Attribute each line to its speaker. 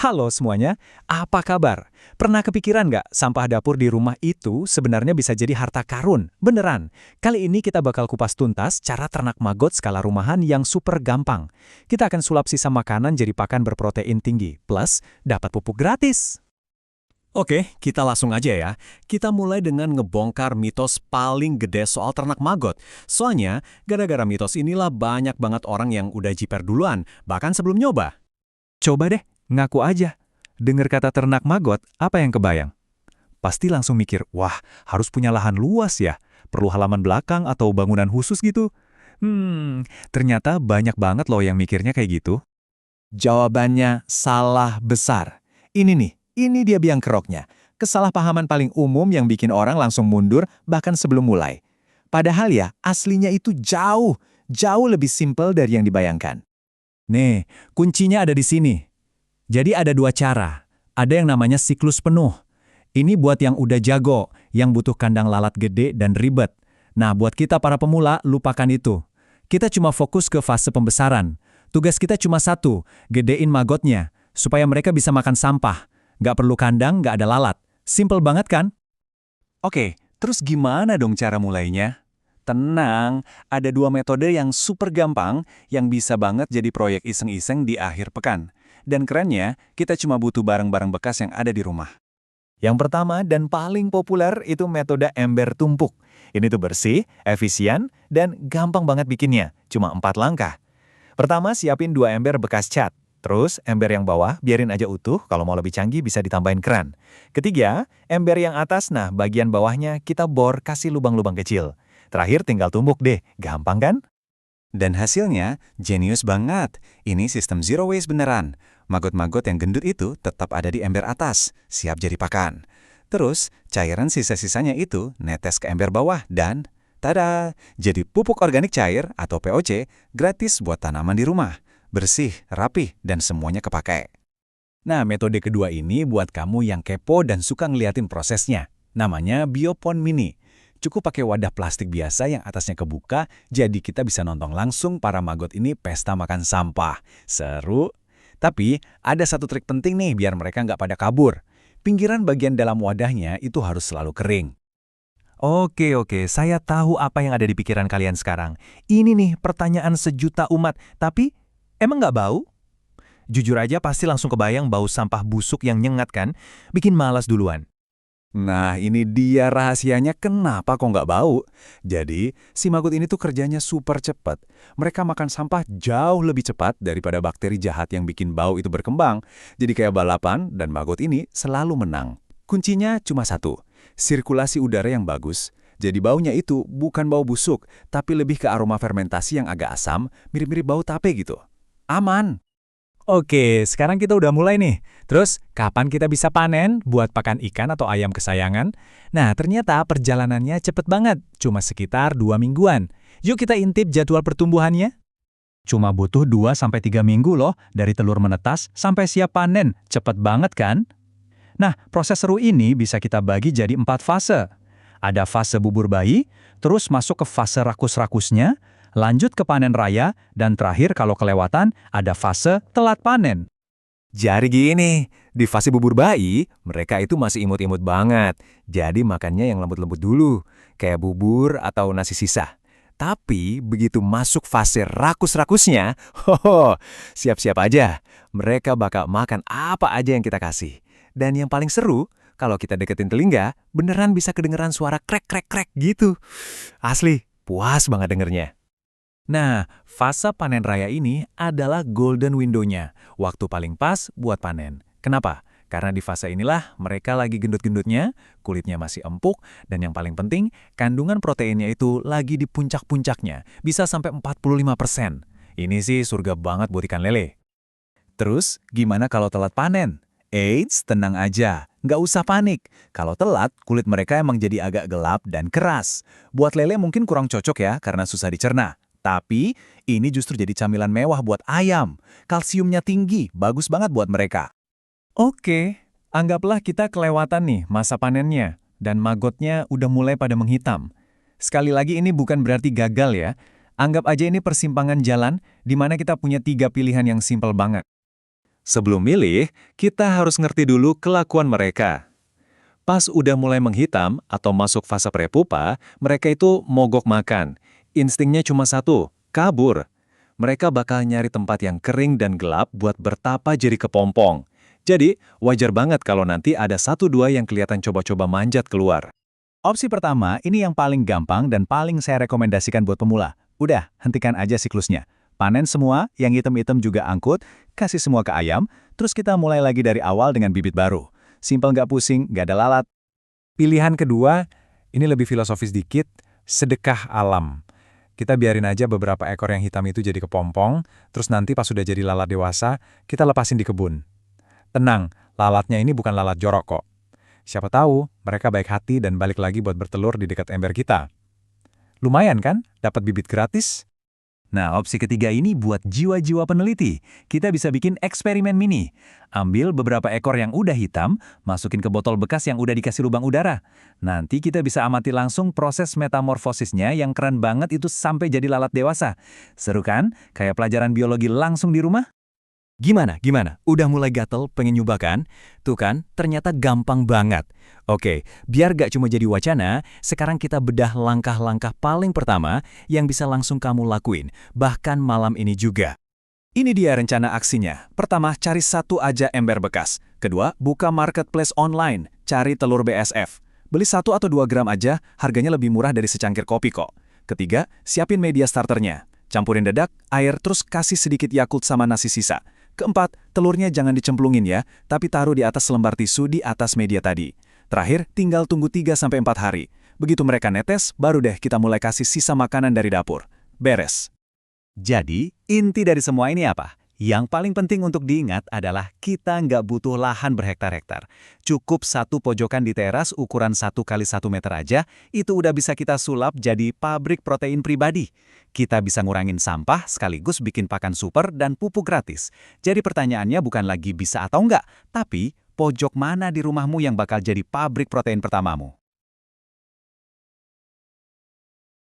Speaker 1: Halo semuanya, apa kabar? Pernah kepikiran nggak sampah dapur di rumah itu sebenarnya bisa jadi harta karun? Beneran. Kali ini kita bakal kupas tuntas cara ternak maggot skala rumahan yang super gampang. Kita akan sulap sisa makanan jadi pakan berprotein tinggi, plus dapat pupuk gratis.
Speaker 2: Oke, kita langsung aja ya. Kita mulai dengan ngebongkar mitos paling gede soal ternak maggot. Soalnya, gara-gara mitos inilah banyak banget orang yang udah jiper duluan, bahkan sebelum nyoba.
Speaker 1: Coba deh, ngaku aja. Dengar kata ternak maggot, apa yang kebayang? Pasti langsung mikir, wah harus punya lahan luas ya, perlu halaman belakang atau bangunan khusus gitu. Ternyata banyak banget loh yang mikirnya kayak gitu.
Speaker 3: Jawabannya salah besar. Ini dia biang keroknya. Kesalahpahaman paling umum yang bikin orang langsung mundur bahkan sebelum mulai. Padahal ya, aslinya itu jauh lebih simpel dari yang dibayangkan.
Speaker 1: Nih, kuncinya ada di sini. Jadi ada dua cara. Ada yang namanya siklus penuh. Ini buat yang udah jago, yang butuh kandang lalat gede dan ribet. Nah, buat kita para pemula, lupakan itu. Kita cuma fokus ke fase pembesaran. Tugas kita cuma satu, gedein maggotnya, supaya mereka bisa makan sampah. Nggak perlu kandang, nggak ada lalat. Simple banget kan? Oke, terus gimana dong cara mulainya? Tenang, ada dua metode yang super gampang yang bisa banget jadi proyek iseng-iseng di akhir pekan. Dan kerennya, kita cuma butuh barang-barang bekas yang ada di rumah.
Speaker 3: Yang pertama dan paling populer itu metode ember tumpuk. Ini tuh bersih, efisien, dan gampang banget bikinnya. Cuma 4 langkah. Pertama, siapin 2 ember bekas cat. Terus, ember yang bawah biarin aja utuh, kalau mau lebih canggih bisa ditambahin keran. Ketiga, ember yang atas, nah bagian bawahnya kita bor kasih lubang-lubang kecil. Terakhir tinggal tumbuk deh, gampang kan?
Speaker 2: Dan hasilnya, jenius banget. Ini sistem zero waste beneran. Maggot-maggot yang gendut itu tetap ada di ember atas, siap jadi pakan. Terus, cairan sisa-sisanya itu netes ke ember bawah dan tada! Jadi pupuk organik cair atau POC gratis buat tanaman di rumah. Bersih, rapih, dan semuanya kepakai.
Speaker 1: Nah, metode kedua ini buat kamu yang kepo dan suka ngeliatin prosesnya. Namanya Biopon Mini. Cukup pakai wadah plastik biasa yang atasnya kebuka, jadi kita bisa nonton langsung para maggot ini pesta makan sampah. Seru! Tapi, ada satu trik penting nih biar mereka nggak pada kabur. Pinggiran bagian dalam wadahnya itu harus selalu kering. Oke, saya tahu apa yang ada di pikiran kalian sekarang. Ini nih pertanyaan sejuta umat, tapi emang nggak bau? Jujur aja pasti langsung kebayang bau sampah busuk yang nyengat kan? Bikin malas duluan.
Speaker 2: Nah, ini dia rahasianya kenapa kok nggak bau. Jadi, si maggot ini tuh kerjanya super cepat. Mereka makan sampah jauh lebih cepat daripada bakteri jahat yang bikin bau itu berkembang. Jadi kayak balapan dan maggot ini selalu menang. Kuncinya cuma satu, sirkulasi udara yang bagus. Jadi baunya itu bukan bau busuk, tapi lebih ke aroma fermentasi yang agak asam, mirip-mirip bau tape gitu. Aman.
Speaker 1: Oke, sekarang kita udah mulai nih. Terus, kapan kita bisa panen buat pakan ikan atau ayam kesayangan? Nah, ternyata perjalanannya cepet banget, cuma sekitar 2 mingguan. Yuk kita intip jadwal pertumbuhannya. Cuma butuh 2-3 minggu loh, dari telur menetas sampai siap panen. Cepet banget kan? Nah, proses seru ini bisa kita bagi jadi 4 fase. Ada fase bubur bayi, terus masuk ke fase rakus-rakusnya, lanjut ke panen raya, dan terakhir kalau kelewatan, ada fase telat panen.
Speaker 3: Jadi gini, di fase bubur bayi, mereka itu masih imut-imut banget. Jadi makannya yang lembut-lembut dulu, kayak bubur atau nasi sisa. Tapi begitu masuk fase rakus-rakusnya, siap-siap aja. Mereka bakal makan apa aja yang kita kasih. Dan yang paling seru, kalau kita deketin telinga, beneran bisa kedengeran suara krek-krek-krek gitu. Asli, puas banget dengernya.
Speaker 1: Nah, fase panen raya ini adalah golden window-nya, waktu paling pas buat panen. Kenapa? Karena di fase inilah mereka lagi gendut-gendutnya, kulitnya masih empuk, dan yang paling penting, kandungan proteinnya itu lagi di puncak-puncaknya, bisa sampai 45%. Ini sih surga banget buat ikan lele. Terus, gimana kalau telat panen? Eits, tenang aja, nggak usah panik. Kalau telat, kulit mereka emang jadi agak gelap dan keras. Buat lele mungkin kurang cocok ya, karena susah dicerna. Tapi, ini justru jadi camilan mewah buat ayam. Kalsiumnya tinggi, bagus banget buat mereka. Oke, anggaplah kita kelewatan nih masa panennya, dan maggotnya udah mulai pada menghitam. Sekali lagi ini bukan berarti gagal ya. Anggap aja ini persimpangan jalan, di mana kita punya 3 pilihan yang simpel banget.
Speaker 2: Sebelum milih, kita harus ngerti dulu kelakuan mereka. Pas udah mulai menghitam atau masuk fase prepupa, mereka itu mogok makan. Instingnya cuma satu, kabur. Mereka bakal nyari tempat yang kering dan gelap buat bertapa jadi kepompong. Jadi, wajar banget kalau nanti ada satu dua yang kelihatan coba-coba manjat keluar.
Speaker 1: Opsi pertama, ini yang paling gampang dan paling saya rekomendasikan buat pemula. Udah, hentikan aja siklusnya. Panen semua, yang hitam-hitam juga angkut, kasih semua ke ayam, terus kita mulai lagi dari awal dengan bibit baru. Simpel nggak pusing, nggak ada lalat.
Speaker 3: Pilihan kedua, ini lebih filosofis dikit, sedekah alam. Kita biarin aja beberapa ekor yang hitam itu jadi kepompong, terus nanti pas sudah jadi lalat dewasa, kita lepasin di kebun. Tenang, lalatnya ini bukan lalat jorok kok. Siapa tahu, mereka baik hati dan balik lagi buat bertelur di dekat ember kita. Lumayan kan, dapat bibit gratis?
Speaker 1: Nah, opsi ketiga ini buat jiwa-jiwa peneliti. Kita bisa bikin eksperimen mini. Ambil beberapa ekor yang udah hitam, masukin ke botol bekas yang udah dikasih lubang udara. Nanti kita bisa amati langsung proses metamorfosisnya yang keren banget itu sampai jadi lalat dewasa. Seru kan? Kayak pelajaran biologi langsung di rumah?
Speaker 3: Gimana? Udah mulai gatel pengen nyoba kan? Tuh kan, ternyata gampang banget. Oke, biar gak cuma jadi wacana, sekarang kita bedah langkah-langkah paling pertama yang bisa langsung kamu lakuin, bahkan malam ini juga.
Speaker 1: Ini dia rencana aksinya. Pertama, cari satu aja ember bekas. Kedua, buka marketplace online, cari telur BSF. Beli 1 atau 2 gram aja, harganya lebih murah dari secangkir kopi kok. Ketiga, siapin media starternya. Campurin dedak, air, terus kasih sedikit Yakult sama nasi sisa. Keempat, telurnya jangan dicemplungin ya, tapi taruh di atas lembar tisu di atas media tadi. Terakhir, tinggal tunggu 3-4 hari. Begitu mereka netes, baru deh kita mulai kasih sisa makanan dari dapur. Beres. Jadi, inti dari semua ini apa? Yang paling penting untuk diingat adalah kita nggak butuh lahan berhektar-hektar. Cukup satu pojokan di teras ukuran 1 kali 1 meter aja, itu udah bisa kita sulap jadi pabrik protein pribadi. Kita bisa ngurangin sampah sekaligus bikin pakan super dan pupuk gratis. Jadi pertanyaannya bukan lagi bisa atau enggak, tapi pojok mana di rumahmu yang bakal jadi pabrik protein pertamamu?